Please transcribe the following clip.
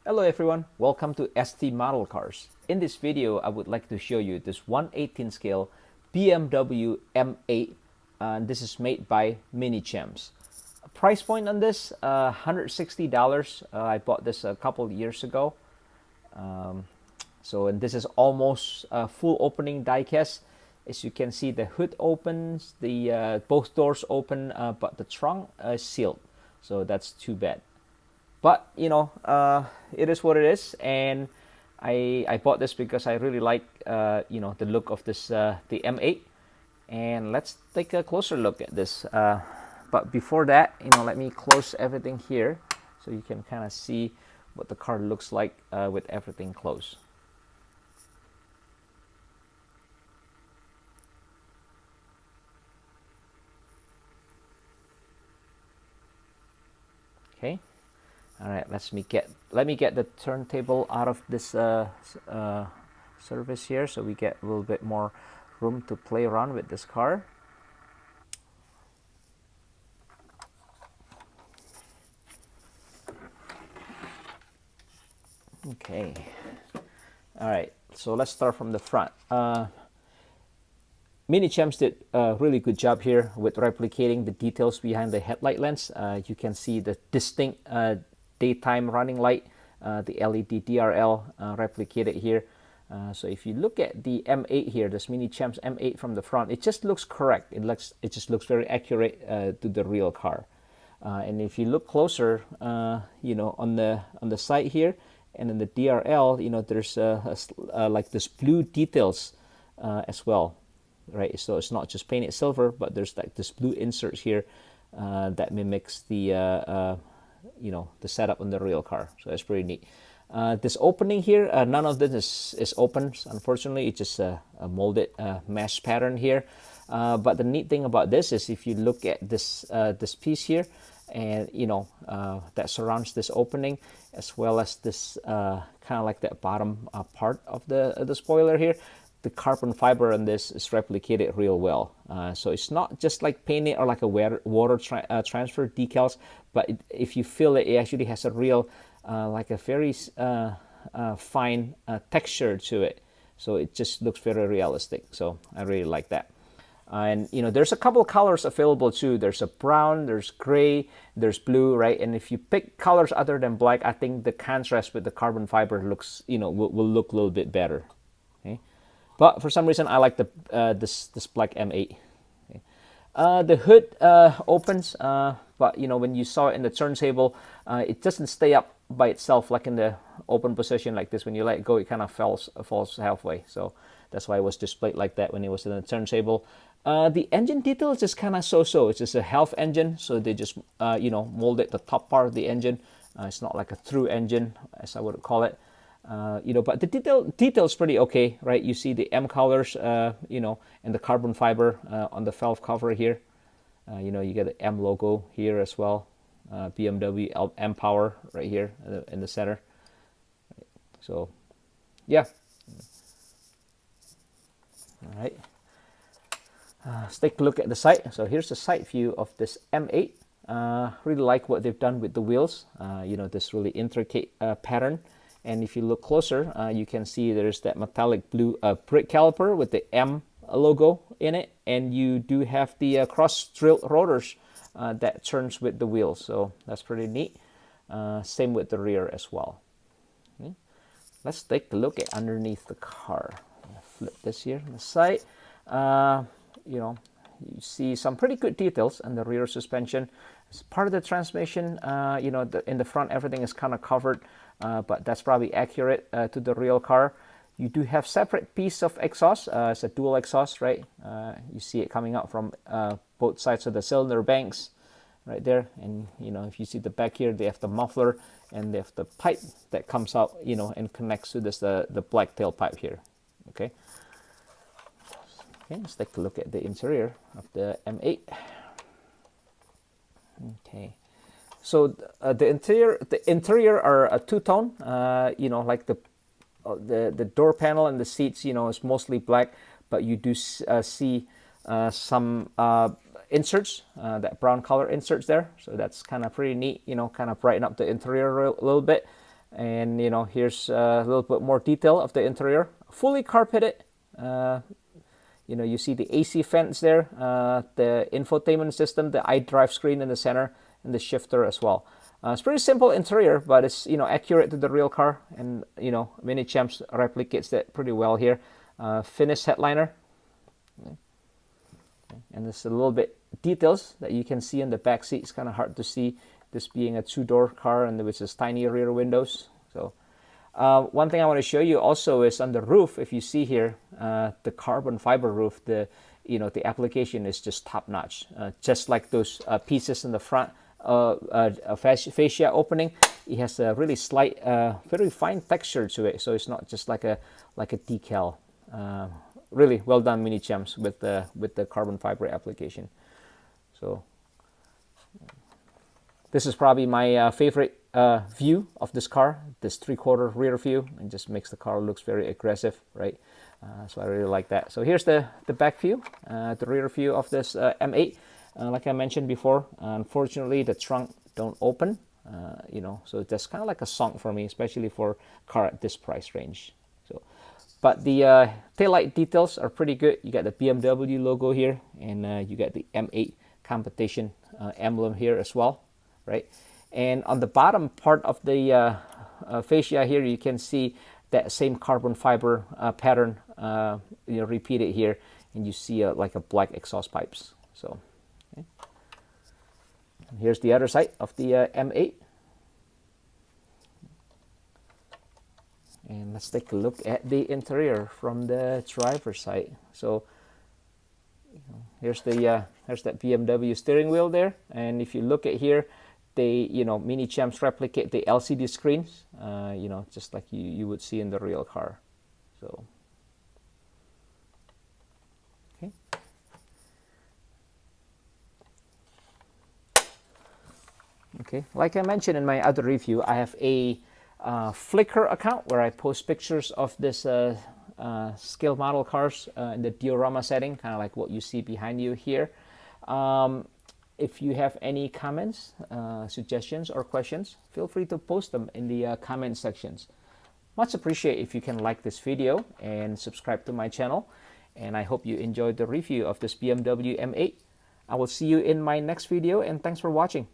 Hello everyone, welcome to ST Model Cars. In this video, I would like to show you this 1/18 scale BMW M8. This is made by Minichamps. Price point on this, $160. I bought this a couple years ago. And this is almost full opening diecast. As you can see, the hood opens, the both doors open, but the trunk is sealed. So that's too bad. But it is what it is, and I bought this because I really like the look of this the M8. And let's take a closer look at this. But before that, let me close everything here so you can kind of see what the car looks like with everything closed. Okay. All right, let me get the turntable out of this surface here, so we get a little bit more room to play around with this car. Okay. All right, so let's start from the front. Minichamps did a really good job here with replicating the details behind the headlight lens. You can see the distinct daytime running light, the LED DRL replicated here. So if you look at the M8 here, this Minichamps M8 from the front, it just looks correct. It just looks very accurate to the real car. And if you look closer, on the side here and in the DRL, there's like this blue details as well, right? So it's not just painted silver, but there's like this blue inserts here that mimics the the setup on the real car. So that's pretty neat. This opening here, none of this is open, unfortunately. It's just a molded mesh pattern here. But the neat thing about this is if you look at this this piece here, and that surrounds this opening, as well as this kind of like that bottom part of the spoiler here, the carbon fiber on this is replicated real well. So it's not just like painted or like a water transfer decals, but if you feel it, it actually has a real like a very fine texture to it. So it just looks very realistic. So I really like that. And there's a couple colors available too. There's a brown, there's gray, there's blue, right? And if you pick colors other than black, I think the contrast with the carbon fiber looks, will look a little bit better. Okay. But for some reason, I like the this black M8. Okay. The hood opens, but when you saw it in the turntable, it doesn't stay up by itself like in the open position like this. When you let it go, it kind of falls halfway. So that's why it was displayed like that when it was in the turntable. The engine detail is just kind of so-so. It's just a half engine, so they just molded the top part of the engine. It's not like a through engine, as I would call it. But the detail's pretty okay, right? You see the M colors, and the carbon fiber on the valve cover here. You get the M logo here as well. BMW M Power right here in the center. So, yeah. All right. Let's take a look at the side. So here's the side view of this M8. Really like what they've done with the wheels. This really intricate pattern. And if you look closer, you can see there's that metallic blue brake caliper with the M logo in it. And you do have the cross-drilled rotors that turns with the wheels. So that's pretty neat. Same with the rear as well. Okay. Let's take a look at underneath the car. Flip this here on the side. You see some pretty good details on the rear suspension. As part of the transmission, in the front, everything is kind of covered. But that's probably accurate to the real car. You do have separate piece of exhaust. It's a dual exhaust, right? You see it coming out from both sides of the cylinder banks right there. And if you see the back here, they have the muffler and they have the pipe that comes out, and connects to this the black tailpipe here. Okay, let's take a look at the interior of the M8. Okay. So the interior are a two-tone. Like the door panel and the seats, is mostly black, but you do see some inserts, that brown color inserts there. So that's kind of pretty neat. Kind of brighten up the interior a little bit. And you know, here's a little bit more detail of the interior. Fully carpeted. You know, you see the AC fence there, the infotainment system, the iDrive screen in the center, and the shifter as well. It's pretty simple interior, but it's, you know, accurate to the real car, and you know, Minichamps replicates that pretty well here. Finished headliner, and there's a little bit details that you can see in the back seat. It's kind of hard to see, this being a two-door car and with just tiny rear windows. So one thing I want to show you also is on the roof. If you see here, the carbon fiber roof, the, you know, the application is just top notch. Just like those pieces in the front fascia opening, it has a really slight, very fine texture to it. So it's not just like a decal. Really well done, Minichamps, with the carbon fiber application. So this is probably my favorite view of this car, this 3/4 rear view. It just makes the car looks very aggressive, right? So I really like that. So here's the back view, the rear view of this M8. Like I mentioned before, unfortunately the trunk don't open, you know, so that's kind of like a song for me, especially for car at this price range. So, but the taillight details are pretty good. You got the BMW logo here, and you got the M8 competition emblem here as well, right? And on the bottom part of the fascia here, you can see that same carbon fiber pattern, you know, repeated here, and you see like a black exhaust pipes. So, okay. And here's the other side of the M8. And let's take a look at the interior from the driver's side. So, you know, here's that BMW steering wheel there, and if you look at here, they, you know, Minichamps replicate the LCD screens, you know, just like you would see in the real car. So, okay. Okay, like I mentioned in my other review, I have a FLICKR account where I post pictures of this scale model cars in the diorama setting, kind of like what you see behind you here. If you have any comments, suggestions, or questions, feel free to post them in the comment sections. Much appreciate if you can like this video and subscribe to my channel. And I hope you enjoyed the review of this BMW M8. I will see you in my next video, and thanks for watching.